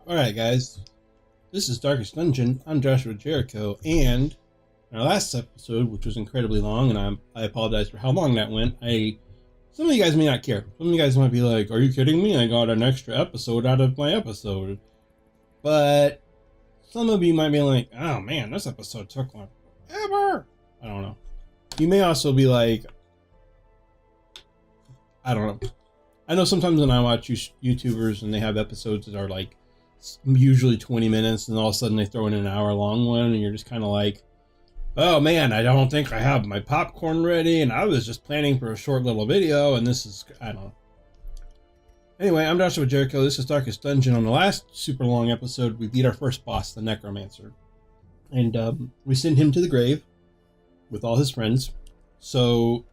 Alright guys, this is Darkest Dungeon. I'm Joshua Jericho, and in our last episode, which was incredibly long, and I apologize for how long that went. Some of you guys may not care. Some of you guys might be like, are you kidding me? I got an extra episode out of my episode. But some of you might be like, oh man, this episode took like forever. I don't know. You may also be like, I don't know. I know sometimes when I watch YouTubers and they have episodes that are like usually 20 minutes and all of a sudden they throw in an hour-long one and you're just kind of like, oh man, I don't think I have my popcorn ready and I was just planning for a short little video and this is, I don't know. Anyway, I'm Joshua Jericho. This is Darkest Dungeon. On the last super long episode, we beat our first boss, the Necromancer. And we sent him to the grave with all his friends. So,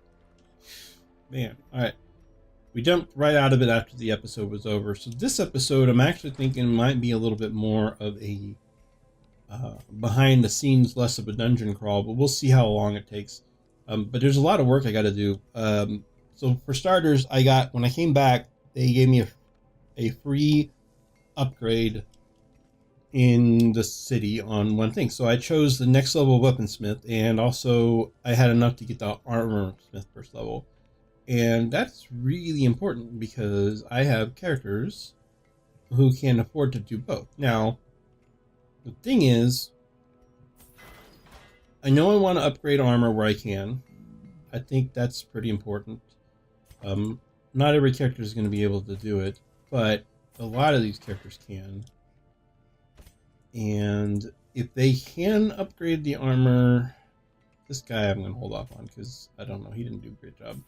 man, alright. We jumped right out of it after the episode was over. So this episode, I'm actually thinking might be a little bit more of a behind the scenes, less of a dungeon crawl, but we'll see how long it takes. But there's a lot of work I got to do. So for starters, when I came back, they gave me a free upgrade in the city on one thing. So I chose the next level weaponsmith, and also I had enough to get the armor smith first level. And that's really important because I have characters who can afford to do both. Now, the thing is, I know I want to upgrade armor where I can. I think that's pretty important. Not every character is going to be able to do it, but a lot of these characters can. And if they can upgrade the armor, this guy I'm going to hold off on because I don't know, he didn't do a great job.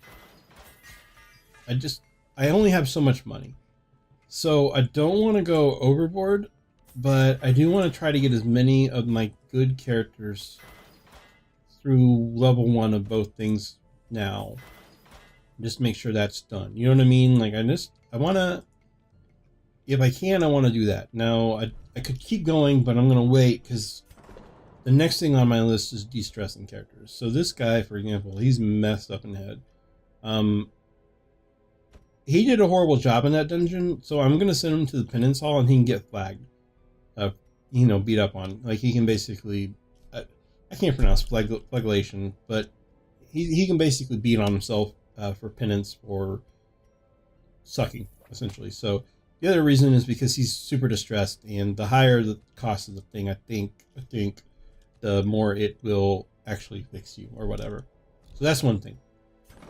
I only have so much money. So I don't want to go overboard, but I do want to try to get as many of my good characters through level 1 of both things now. Just make sure that's done. You know what I mean? Like I want to, if I can, I want to do that. Now, I could keep going, but I'm going to wait because the next thing on my list is de-stressing characters. So this guy, for example, he's messed up in the head. He did a horrible job in that dungeon, so I'm going to send him to the penance hall and he can get flagged. Beat up on. Like, he can basically... I can't pronounce flagellation, but he can basically beat on himself for penance for sucking, essentially. So, the other reason is because he's super distressed, and the higher the cost of the thing, I think, the more it will actually fix you, or whatever. So that's one thing.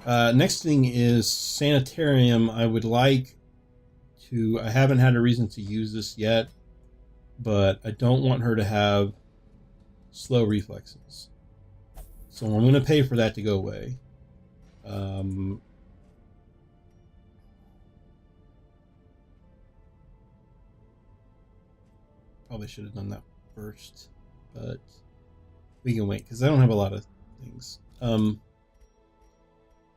Next thing is sanitarium. I would like to, I haven't had a reason to use this yet, but I don't want her to have slow reflexes. So I'm going to pay for that to go away. Probably should have done that first, but we can wait because I don't have a lot of things.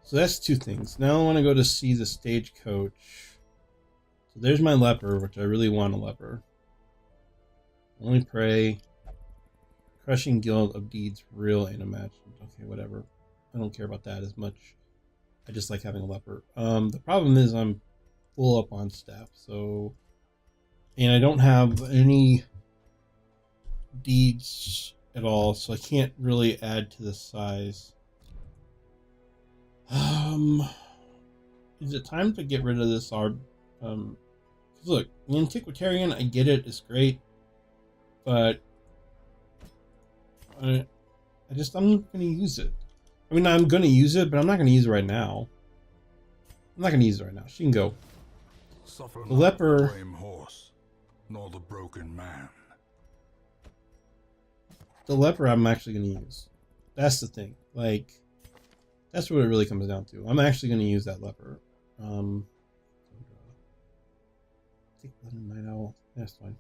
So that's two things. Now I want to go to see the stagecoach. So there's my leper, which I really want a leper. Only prey. Crushing guild of deeds, real and imagined. Okay, whatever. I don't care about that as much. I just like having a leper. The problem is I'm full up on staff, so... And I don't have any deeds at all, so I can't really add to the size. Is it time to get rid of this orb? Look, the Antiquitarian, I get it, it's great, but I'm not going to use it. I mean, I'm going to use it, but I'm not going to use it right now. I'm not going to use it right now. She can go. Suffer the leper. The horse, nor the broken man. The leper I'm actually going to use. That's the thing. Like, that's what it really comes down to. I'm actually going to use that leper. Take Night Owl. That's fine.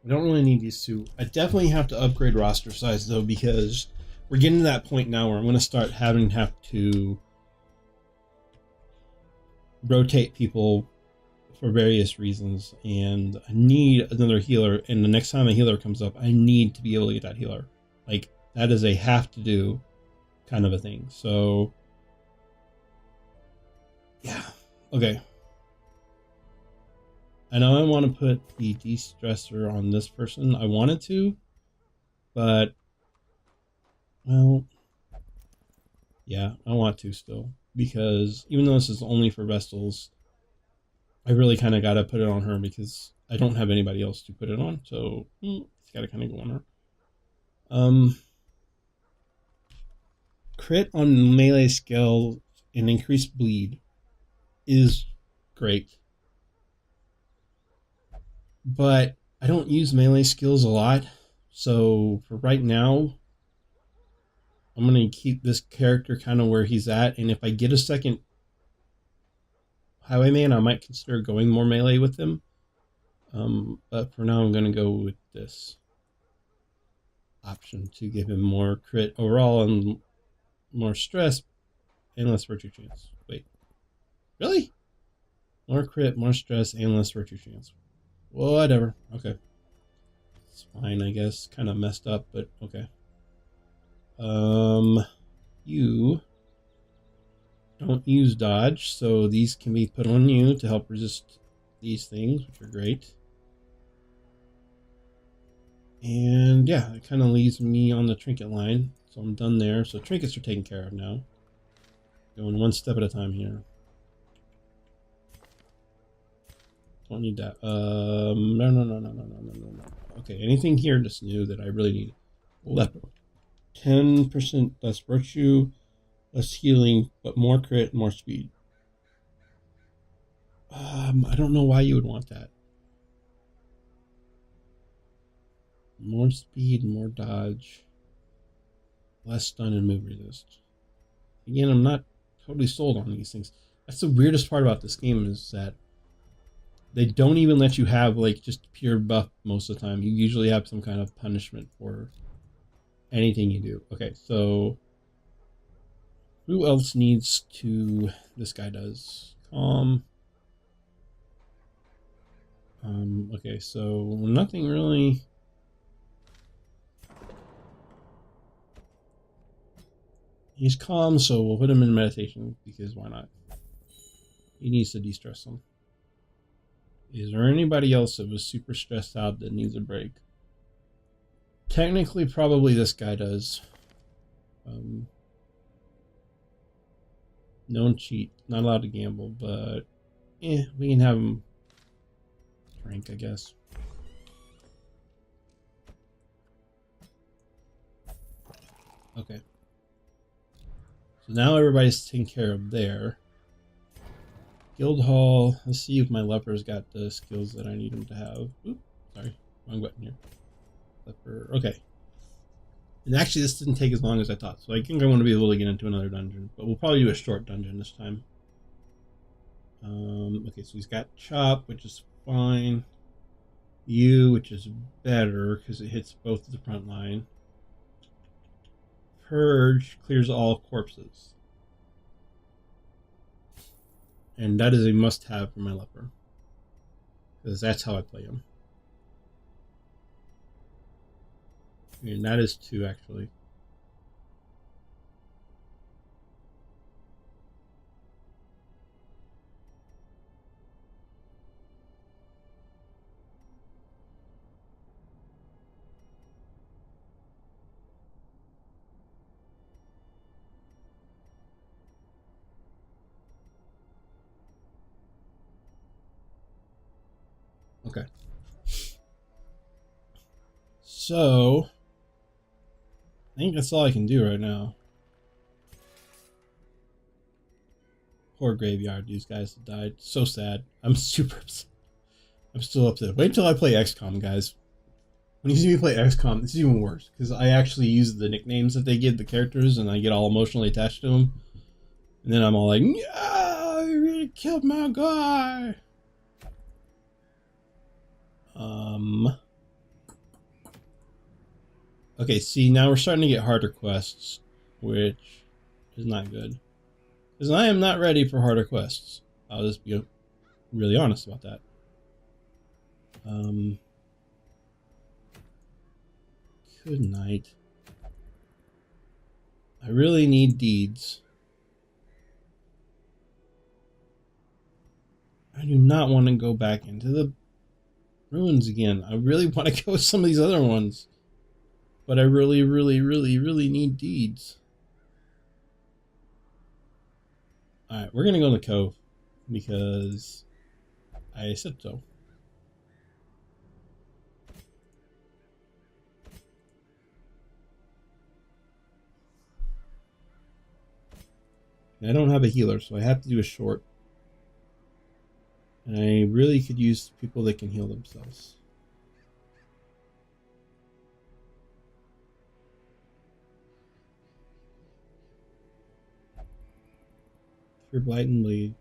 We don't really need these two. I definitely have to upgrade roster size though, because we're getting to that point now where I'm going to start having to rotate people for various reasons, and I need another healer. And the next time a healer comes up, I need to be able to get that healer. Like, that is a have to do kind of a thing. So yeah, okay. I know I want to put the de-stressor on this person. I wanted to, but, well, yeah, I want to still. Because even though this is only for Vestals, I really kind of got to put it on her because I don't have anybody else to put it on. So, it's got to kind of go on her. Crit on melee skill and increased bleed is great. But I don't use melee skills a lot. So for right now, I'm going to keep this character kind of where he's at. And if I get a second Highwayman, I might consider going more melee with him. But for now, I'm going to go with this option to give him more crit overall and more stress and less virtue chance. Wait, really? More crit, more stress, and less virtue chance. Whatever. Okay. It's fine, I guess. Kind of messed up, but okay. You don't use dodge, so these can be put on you to help resist these things, which are great. And yeah, it kind of leaves me on the trinket line, so I'm done there. So trinkets are taken care of now. Going one step at a time here. Don't need that. No. Okay, anything here that's new that I really need? Leper. 10% less virtue, less healing, but more crit, more speed. I don't know why you would want that. More speed, more dodge, less stun and move resist. Again, I'm not totally sold on these things. That's the weirdest part about this game is that they don't even let you have like just pure buff most of the time. You usually have some kind of punishment for anything you do. Okay, so who else needs to... This guy does. Calm. Okay, so nothing really... He's calm, so we'll put him in meditation, because why not? He needs to de-stress him. Is there anybody else that was super stressed out that needs a break? Technically, probably this guy does. Don't cheat. Not allowed to gamble, but... we can have him drink, I guess. Okay. So now everybody's taken care of there. Guild Hall. Let's see if my leper's got the skills that I need him to have. Oop, sorry, wrong button here. Leper. Okay. And actually, this didn't take as long as I thought, so I think I want to be able to get into another dungeon. But we'll probably do a short dungeon this time. Okay, so he's got Chop, which is fine. U, which is better because it hits both of the front line. Purge clears all corpses. And that is a must-have for my leper. Because that's how I play him. And that is 2, actually. Okay. So... I think that's all I can do right now. Poor graveyard, these guys that died. So sad. I'm super upset. I'm still upset. Wait until I play XCOM, guys. When you see me play XCOM, it's even worse. Because I actually use the nicknames that they give the characters and I get all emotionally attached to them. And then I'm all like, yeah, you really killed my guy. Okay, see, now we're starting to get harder quests, which is not good. Because I am not ready for harder quests. I'll just be really honest about that. Good night. I really need deeds. I do not want to go back into the ruins again. I really want to go with some of these other ones. But I really, really, really, really need deeds. Alright, we're going to go in the cove. Because I said so. And I don't have a healer, so I have to do a short. And I really could use people that can heal themselves. For Blight and Bleed.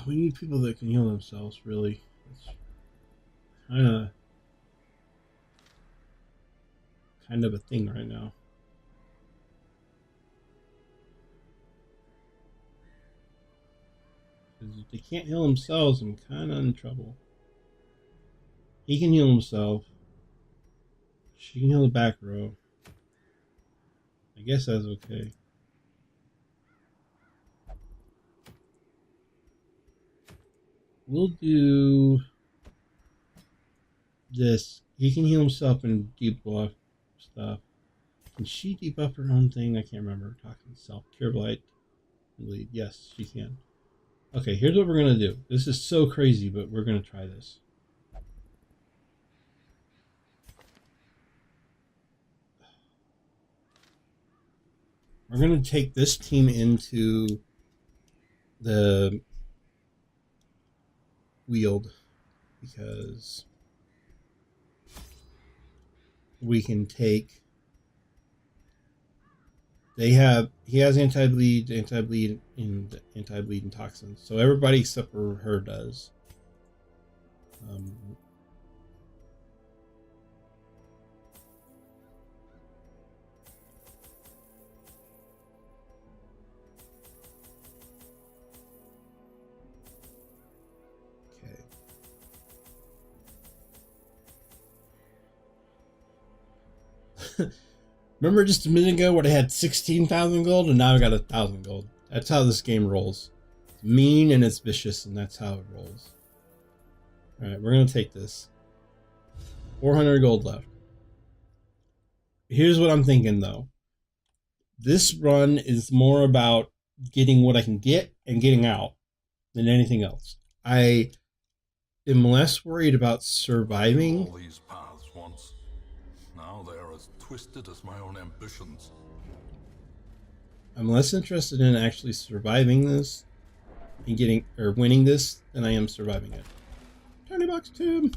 We need people that can heal themselves, really. It's kind of a thing right now. Because if they can't heal themselves, I'm kind of in trouble. He can heal himself. She can heal the back row. I guess that's okay. We'll do this. He can heal himself and debuff stuff. Can she debuff her own thing? I can't remember. Talking self. Cure Blight. Bleed. Yes, she can. Okay, here's what we're going to do. This is so crazy, but we're going to try this. We're going to take this team into the Wield because we can take. He has anti-bleed, and toxins. So everybody except for her does. Remember just a minute ago when I had 16,000 gold and now I got 1,000 gold. That's how this game rolls. It's mean and it's vicious, and that's how it rolls. Alright, we're going to take this. 400 gold left. Here's what I'm thinking though. This run is more about getting what I can get and getting out than anything else. I am less worried about surviving. All these paths once. Now they are as twisted as my own ambitions. I'm less interested in actually surviving this and getting or winning this than I am surviving it. $20 Tim.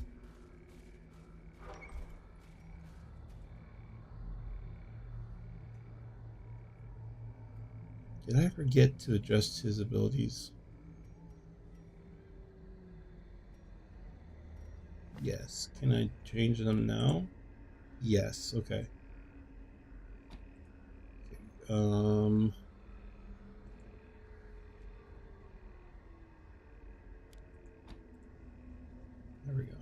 Did I forget to adjust his abilities? Yes. Can I change them now? Yes. Okay. There we go.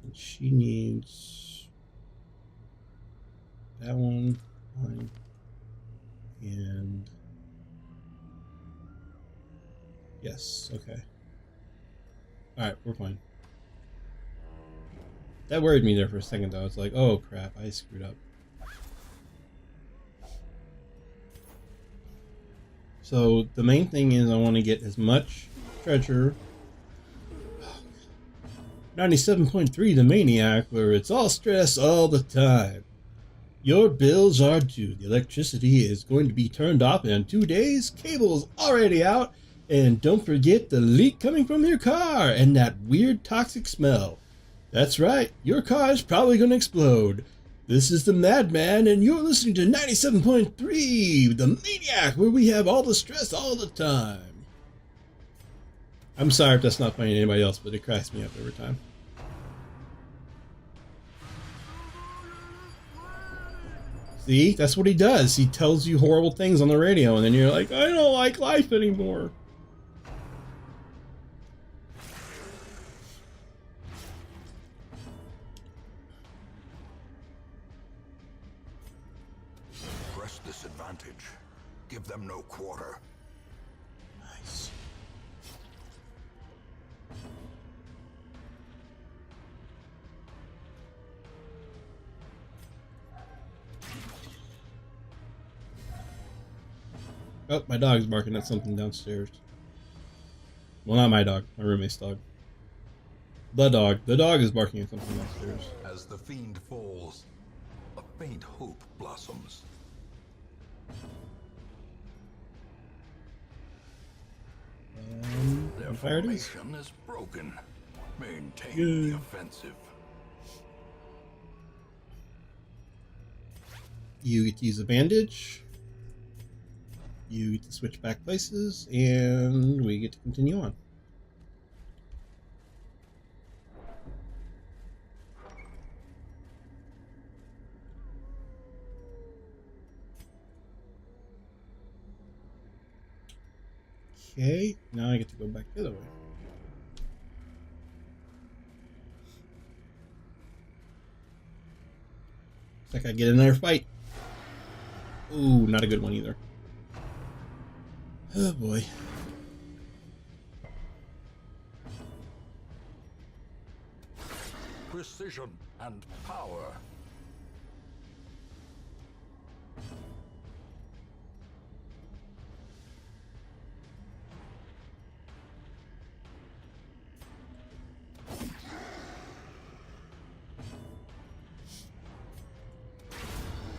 And she needs that one, fine. And yes, okay. Alright, we're fine. That worried me there for a second though. It's like, oh crap, I screwed up. So the main thing is I want to get as much treasure. 97.3 the Maniac, where it's all stress all the time. Your bills are due. The electricity is going to be turned off in 2 days. Cable's already out. And don't forget the leak coming from your car and that weird toxic smell. That's right, your car is probably going to explode. This is the Madman, and you're listening to 97.3, the Maniac, where we have all the stress all the time. I'm sorry if that's not funny to anybody else, but it cracks me up every time. See, that's what he does. He tells you horrible things on the radio, and then you're like, I don't like life anymore. Press this advantage. Give them no quarter. Nice. Oh, my dog's barking at something downstairs. Well, not my dog, my roommate's dog. The dog. The dog is barking at something downstairs. As the fiend falls, a faint hope blossoms. Their Fire it is. formation is broken. Maintain Good. the offensive. You get to use a bandage. You get to switch back places, and we get to continue on. Okay, now I get to go back the other way. Looks like I get another fight. Ooh, not a good one either. Oh boy. Precision and power.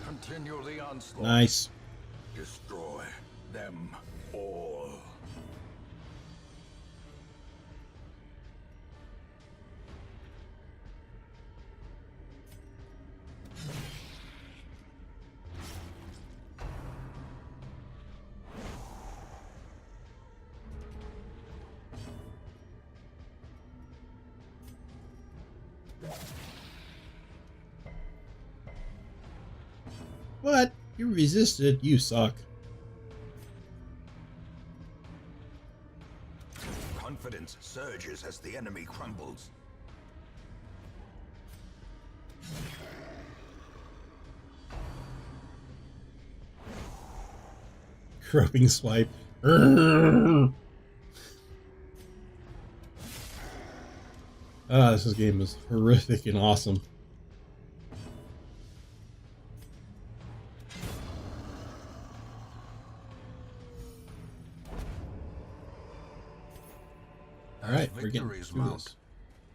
Continue the onslaught. Nice. Destroy them all. What? You resisted? You suck. Confidence surges as the enemy crumbles. Groping swipe. This game is horrific and awesome. Alright, we're getting Victories through mount, this.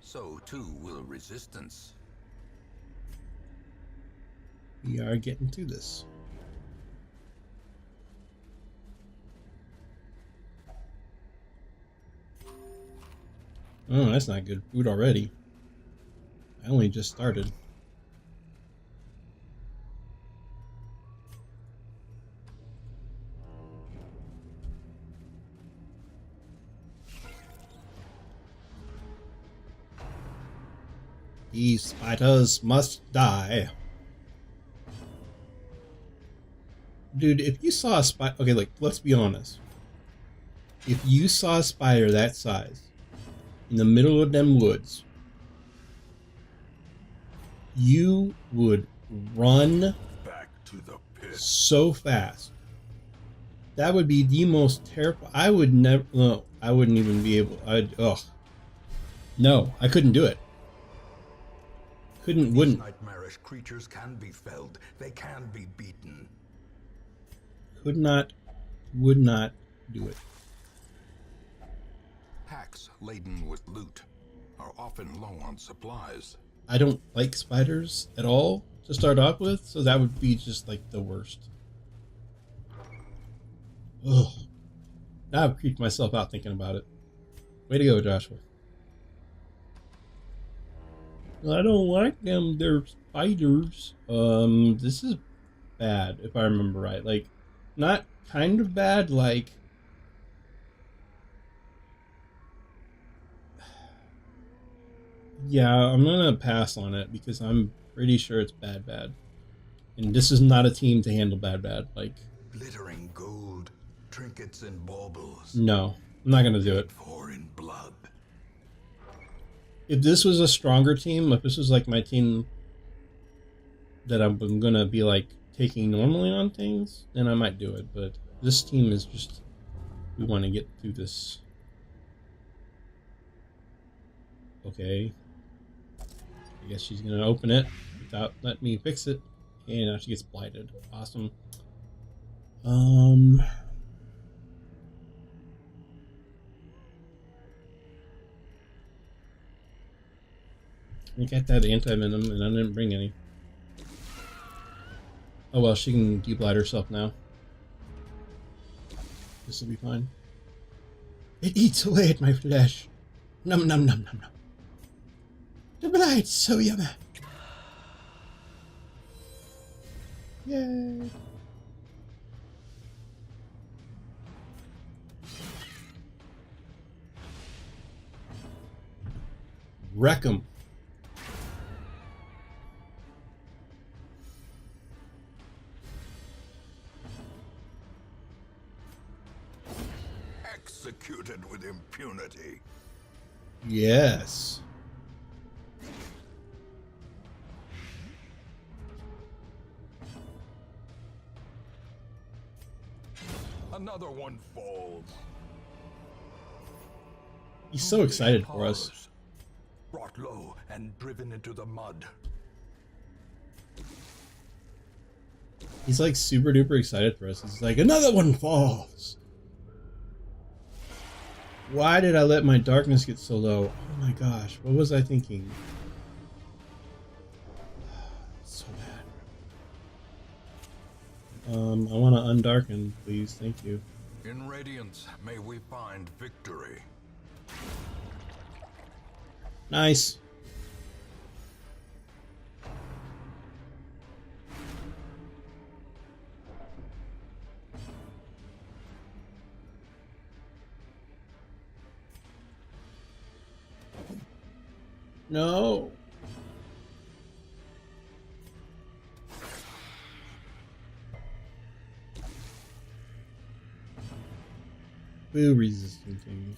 so too will resistance. We are getting to this. Oh, that's not good food already. I only just started. These spiders must die. Dude, if you saw a spider... Okay, like, let's be honest. If you saw a spider that size in the middle of them woods, you would run Back to the pit. so fast. That would be the most terrifying... I would never... No, I wouldn't even be able... Ugh. No, I couldn't do it. Wouldn't. These nightmarish creatures can be felled. They can be beaten. Would not do it. Packs laden with loot are often low on supplies. I don't like spiders at all to start off with, so that would be just like the worst. Ugh. Now I've creeped myself out thinking about it. Way to go, Joshua. I don't like them. They're spiders. This is bad, if I remember right. Like, not kind of bad, like... Yeah, I'm gonna pass on it because I'm pretty sure it's bad. And this is not a team to handle bad. Like, Glittering gold, trinkets and baubles. no, I'm not gonna do it. For in blood. If this was a stronger team, if this was like my team that I'm gonna be like taking normally on things, then I might do it. But this team is just, we want to get through this. Okay. I guess she's gonna open it without letting me fix it. And now she gets blighted. Awesome. I got that anti-venom and I didn't bring any. Oh well, she can deblight herself now. This will be fine. It eats away at my flesh. Num num num num num. The blight's so yummy. Yay. Wreck 'em. Executed with impunity. Yes. Another one falls. He's so excited for us. Brought low and driven into the mud. He's like super duper excited for us. He's like, another one falls. Why did I let my darkness get so low? Oh my gosh, what was I thinking? So bad. I want to undarken, please. Thank you. In radiance, may we find victory. Nice. No. Boo resisting things.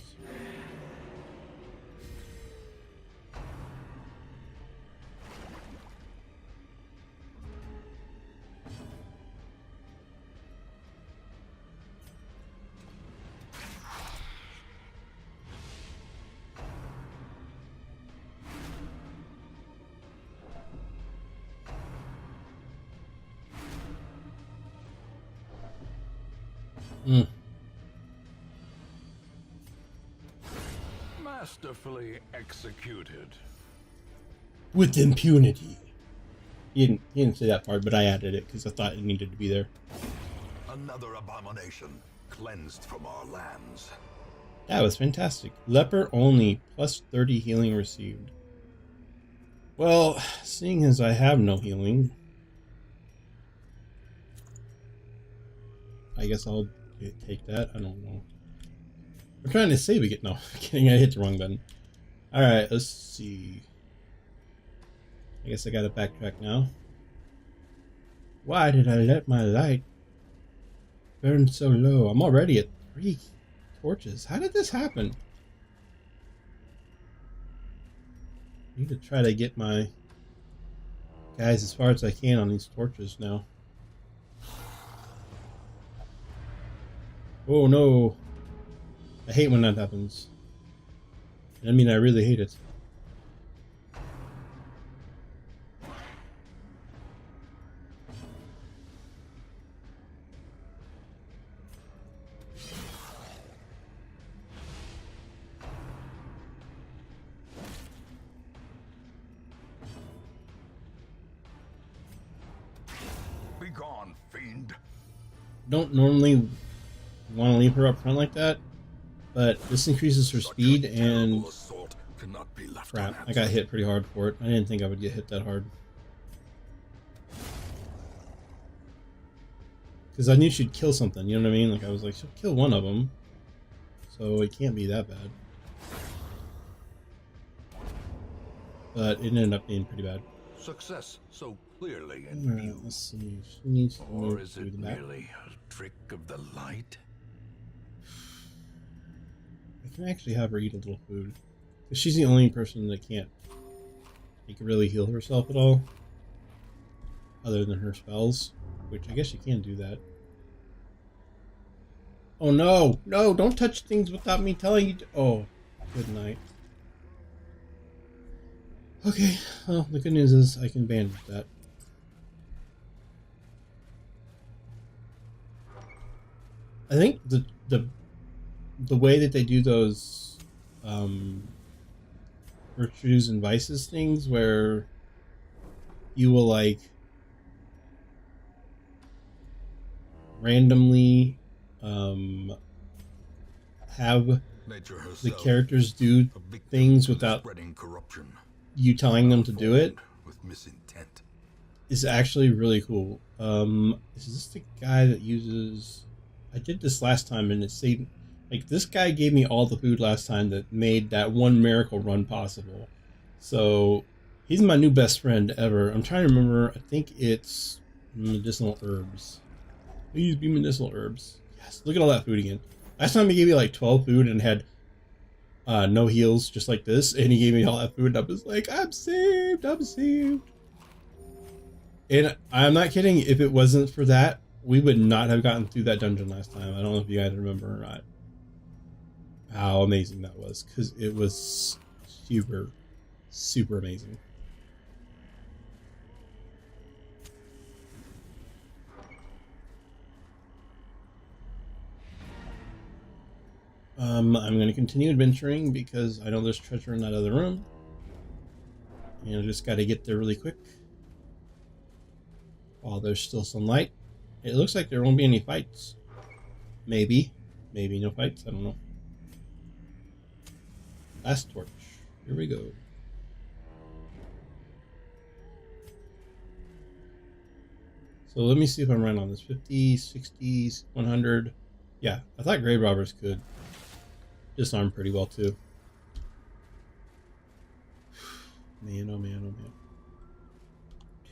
Masterfully executed. With impunity. He didn't say that part, but I added it because I thought it needed to be there. Another abomination cleansed from our lands. That was fantastic. Leper only, plus 30 healing received. Well, seeing as I have no healing, I guess I'll take that. I don't know. I'm trying to save again. No, I'm kidding. I hit the wrong button. Alright, let's see. I guess I gotta backtrack now. Why did I let my light burn so low? I'm already at 3 torches. How did this happen? I need to try to get my guys as far as I can on these torches now. Oh no. I hate when that happens. I mean, I really hate it. Be gone, fiend. Don't normally want to leave her up front like that, but this increases her speed and cannot be left Crap, I unanswered. got hit pretty hard for it. I didn't think I would get hit that hard. Because I knew she'd kill something, you know what I mean? Like, I was like, she'll kill one of them. So it can't be that bad. But it ended up being pretty bad. Success so clearly in Alright, view. let's see. She needs to Or move is through it the back. merely a trick of the light? I can actually have her eat a little food. Because she's the only person that can't really heal herself at all. Other than her spells. Which I guess you can do that. Oh no! No! Don't touch things without me telling you to. Oh, good night. Okay, well, the good news is I can bandage that. I think the way that they do those virtues and vices things, where you will like randomly have Nature herself, the characters do a victim things to the without spreading corruption, you telling them to do it, with misintent. is actually really cool. Is this the guy that uses... I did this last time and it saved... Like, this guy gave me all the food last time that made that one miracle run possible. So, he's my new best friend ever. I'm trying to remember, I think it's medicinal herbs. Please be medicinal herbs. Yes, look at all that food again. Last time he gave me like 12 food and had no heals, just like this. And he gave me all that food and I was like, I'm saved, I'm saved. And I'm not kidding, if it wasn't for that, we would not have gotten through that dungeon last time. I don't know if you guys remember or not. How amazing that was, because it was super, super amazing. I'm going to continue adventuring because I know there's treasure in that other room. And I just got to get there really quick. While there's still some light. It looks like there won't be any fights. Maybe. Maybe no fights. I don't know. Last torch. Here we go. So let me see if I'm right on this. 50, 60, 100. Yeah, I thought grave robbers could disarm pretty well too. Man, oh man, oh man.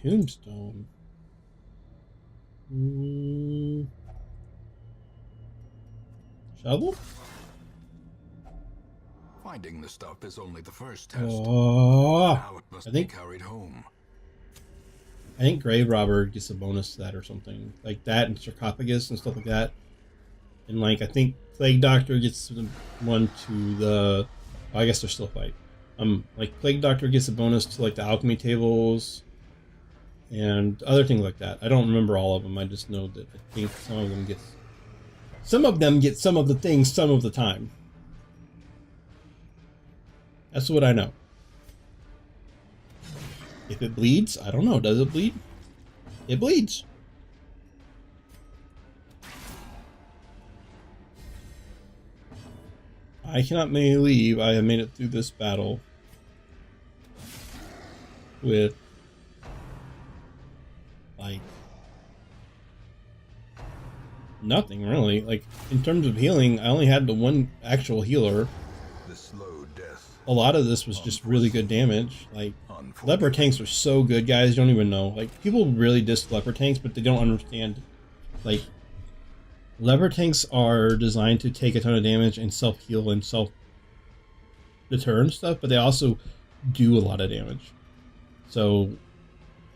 Tombstone. Shovel? Finding the stuff is only the first test. Oh, Now it must be carried home. I think grave robber gets a bonus to that or something like that, and sarcophagus and stuff like that. And like I think plague doctor gets one to the. Oh, I guess there's still a fight. Like plague doctor gets a bonus to like the alchemy tables and other things like that. I don't remember all of them. I just know that I think some of them get some of the things some of the time. That's what I know. If it bleeds, I don't know. Does it bleed? It bleeds. I cannot believe I have made it through this battle with like nothing really. Like in terms of healing, I only had the one actual healer. The slow death. A lot of this was just really good damage. Like leper tanks are so good, guys. You don't even know. Like people really diss leper tanks, but they don't understand. Like leper tanks are designed to take a ton of damage and self-heal and self-deter and stuff, but they also do a lot of damage. So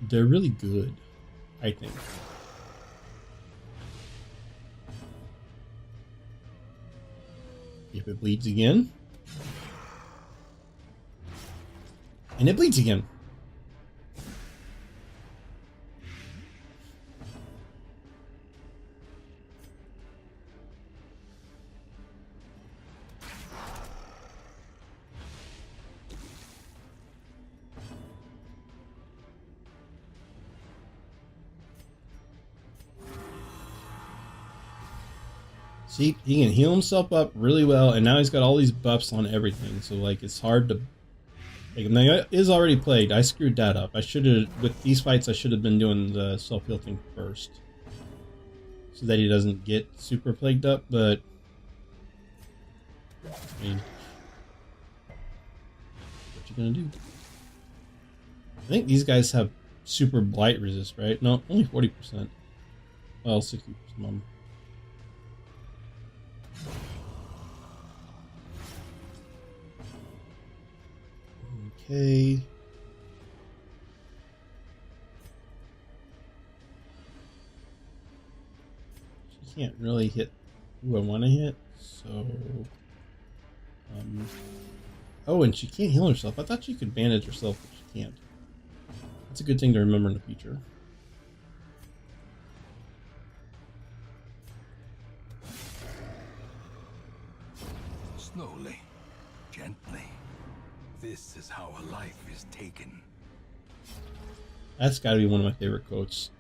they're really good, I think. If it bleeds again. And it bleeds again. See, he can heal himself up really well, and now he's got all these buffs on everything, so like it's hard to Like, and that is already plagued. I screwed that up. I should have, with these fights, I should have been doing the self-heal thing first. So that he doesn't get super plagued up, but... I mean... What you gonna do? I think these guys have super blight resist, right? No, only 40%. Well, 60%. Okay. She can't really hit who I want to hit, so... Oh, and she can't heal herself. I thought she could bandage herself, but she can't. That's a good thing to remember in the future. Slowly, gently. This is how a life is taken. That's got to be one of my favorite quotes.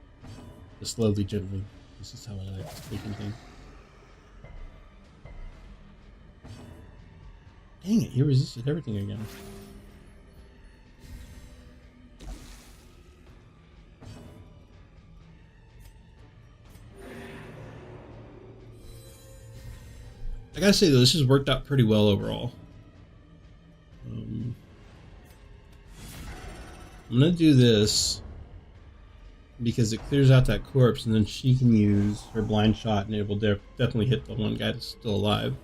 The slowly, gently. This is how I like this taken thing. Dang it, he resisted everything again. I gotta say though, this has worked out pretty well overall. I'm gonna do this because it clears out that corpse, and then she can use her blind shot, and it will definitely hit the one guy that's still alive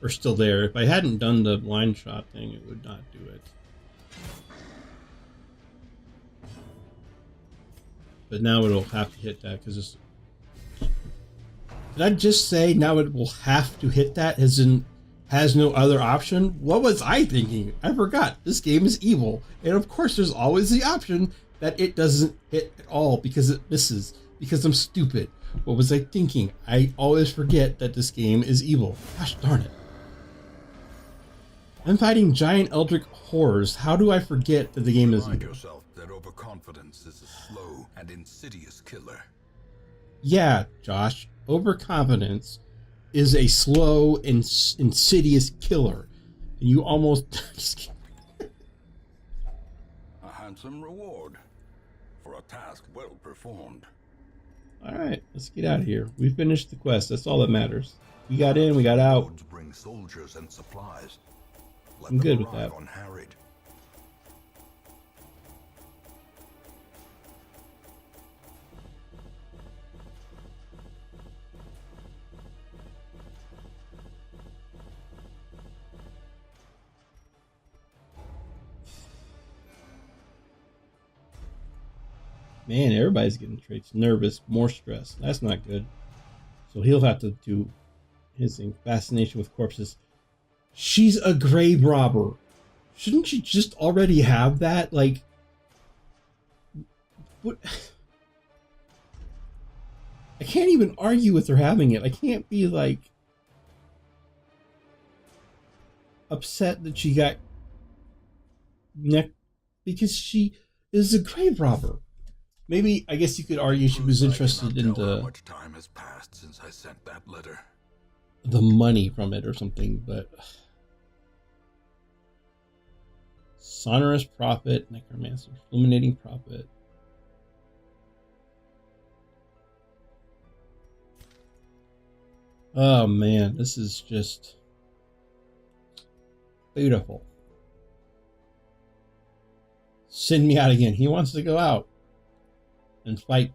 or still there. If I hadn't done the blind shot thing, it would not do it. But now it'll have to hit that because it's. Did I just say now it will have to hit that as in has no other option? What was I thinking? I forgot. This game is evil. And of course there's always the option that it doesn't hit at all because it misses. Because I'm stupid. What was I thinking? I always forget that this game is evil. Gosh darn it. I'm fighting giant eldritch horrors. How do I forget that the game is Remind evil? yourself that overconfidence is a slow and insidious killer. Yeah, Josh. Overconfidence is a slow and insidious killer. And you almost... A handsome reward for a task well performed. Alright, let's get out of here. We finished the quest. That's all that matters. We got in, we got out. Hordes bring soldiers and supplies. Let I'm them good with arrive that. unharried. Man, everybody's getting traits. Nervous, more stress. That's not good. So he'll have to do his thing. Fascination with corpses. She's a grave robber. Shouldn't she just already have that? Like, what? I can't even argue with her having it. I can't be like upset that she got neck because she is a grave robber. Maybe, I guess you could argue she was interested in How much time has passed since I sent that letter? The money from it or something, but sonorous prophet, necromancer, illuminating prophet. Oh man, this is just beautiful. Send me out again. He wants to go out and fight.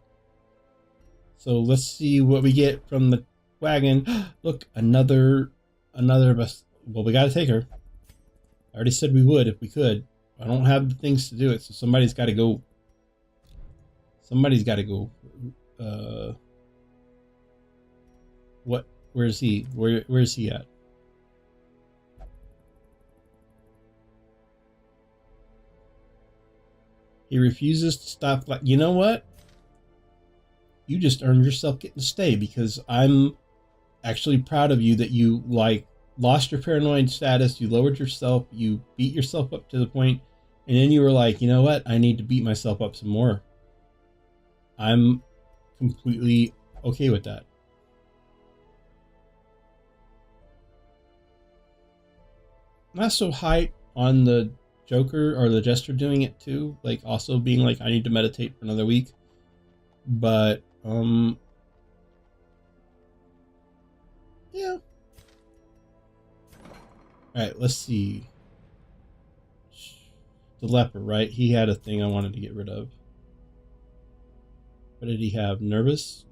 So let's see what we get from the wagon. Look, another bus. Well, we got to take her. I already said we would if we could. I don't have the things to do it, so somebody's got to go. Somebody's got to go. What? Where is he? Where is he at? He refuses to stop. Like, you know what? You just earned yourself getting to stay because I'm actually proud of you that you like lost your paranoid status, you lowered yourself, you beat yourself up to the point, and then you were like, you know what? I need to beat myself up some more. I'm completely okay with that. Not so high on the Joker or the Jester doing it too, like also being like, I need to meditate for another week. But yeah. Alright, let's see. The leper, right? He had a thing I wanted to get rid of. What did he have? Nervous?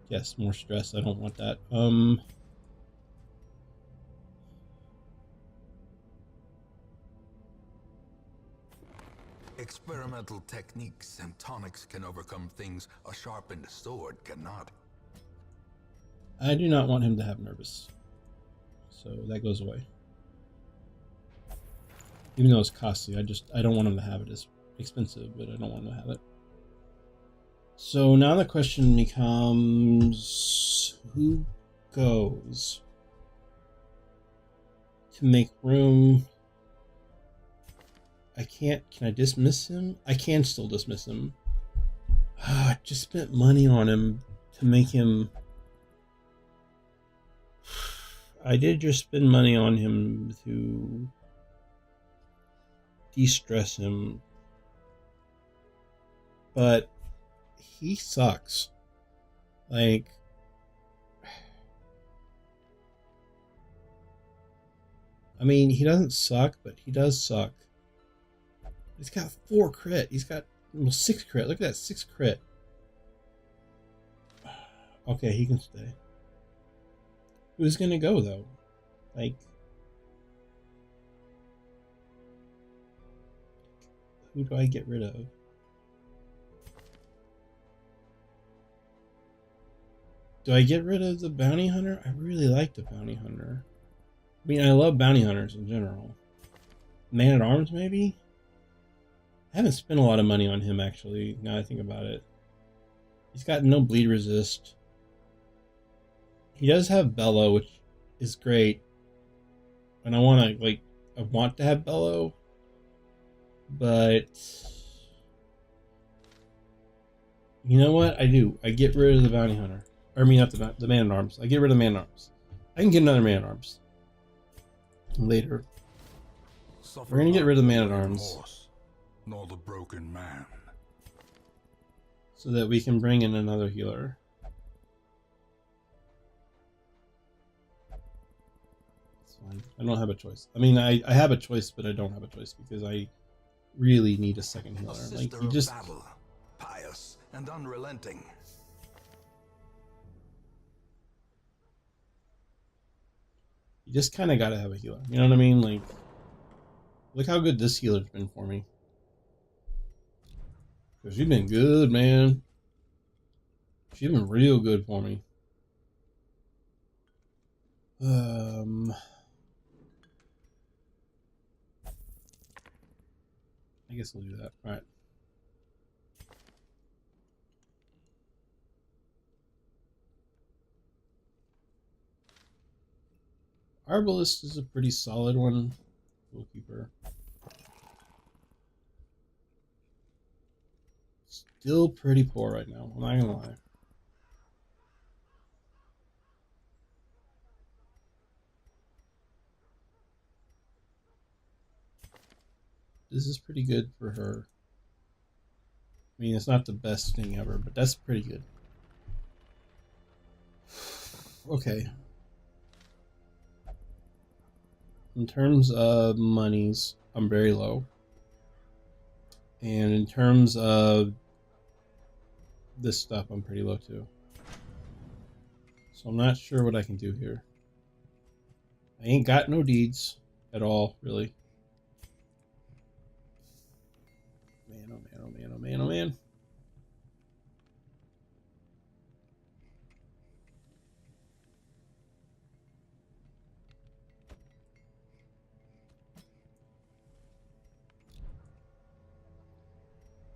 Yes, more stress. I don't want that. Experimental techniques and tonics can overcome things a sharpened sword cannot. I do not want him to have nervous. So that goes away. Even though it's costly, I don't want him to have it. It's expensive, but I don't want him to have it. So now the question becomes, who goes to make room? I can't. Can I dismiss him? I can still dismiss him. I just spent money on him to make him. I did just spend money on him to de-stress him, but he sucks. Like, I mean, he doesn't suck, but he does suck. He's got 4 crit. He's got 6 crit. Look at that, 6 crit. Okay, he can stay. Who's gonna go though? Like, who do I get rid of? Do I get rid of the bounty hunter? I really like the bounty hunter. I mean, I love bounty hunters in general. Man at Arms, maybe? I haven't spent a lot of money on him, actually, now I think about it. He's got no bleed resist. He does have Bellow, which is great. And I want to, like, I want to have Bellow. But you know what? I do. I get rid of the bounty hunter. Or I mean, not the man at arms. I get rid of the man at arms. I can get another man at arms later. We're gonna get rid of the man at arms, nor the broken man, so that we can bring in another healer. It's fine. I don't have a choice. I mean, I have a choice, but I don't have a choice because I really need a second healer. Like, you just battle, pious and unrelenting. You just kind of got to have a healer. You know what I mean? Like, look how good this healer's been for me. Because she's been good, man. She's been real good for me. I guess we'll do that. All right. Arbalist is a pretty solid one. We'll keep her. Still pretty poor right now. I'm not gonna lie. This is pretty good for her. I mean, it's not the best thing ever, but that's pretty good. Okay. In terms of monies, I'm very low. And in terms of this stuff, I'm pretty low too. So I'm not sure what I can do here. I ain't got no deeds at all, really. Man, oh man, oh man, oh man, oh man.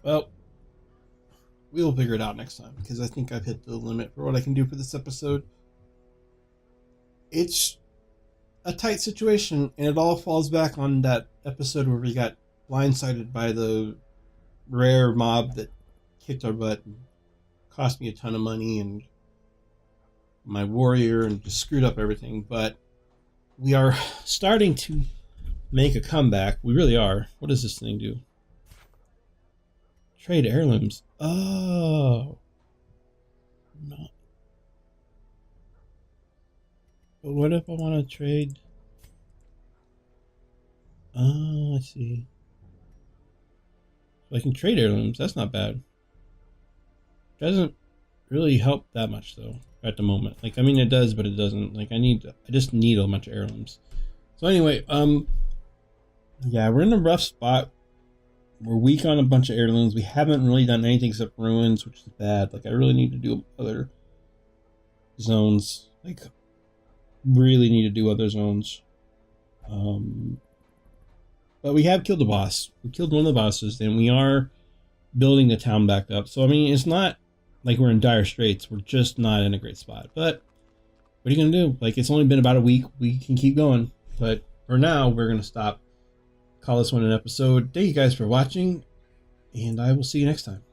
Well, we'll figure it out next time, because I think I've hit the limit for what I can do for this episode. It's a tight situation, and it all falls back on that episode where we got blindsided by the rare mob that kicked our butt and cost me a ton of money and my warrior and just screwed up everything. But we are starting to make a comeback. We really are. What does this thing do? Trade heirlooms. Oh. No. But what if I want to trade? Oh, I see. So I can trade heirlooms. That's not bad. Doesn't really help that much though at the moment. Like, I mean, it does, but it doesn't. Like, I just need a bunch of heirlooms. So anyway, yeah, we're in a rough spot. We're weak on a bunch of heirlooms. We haven't really done anything except ruins, which is bad. Like, I really need to do other zones. Like, really need to do other zones. But we have killed the boss. We killed one of the bosses, and we are building the town back up. So, I mean, it's not like we're in dire straits. We're just not in a great spot. But what are you going to do? Like, it's only been about a week. We can keep going. But for now, we're going to stop. Call this one an episode. Thank you guys for watching, and I will see you next time.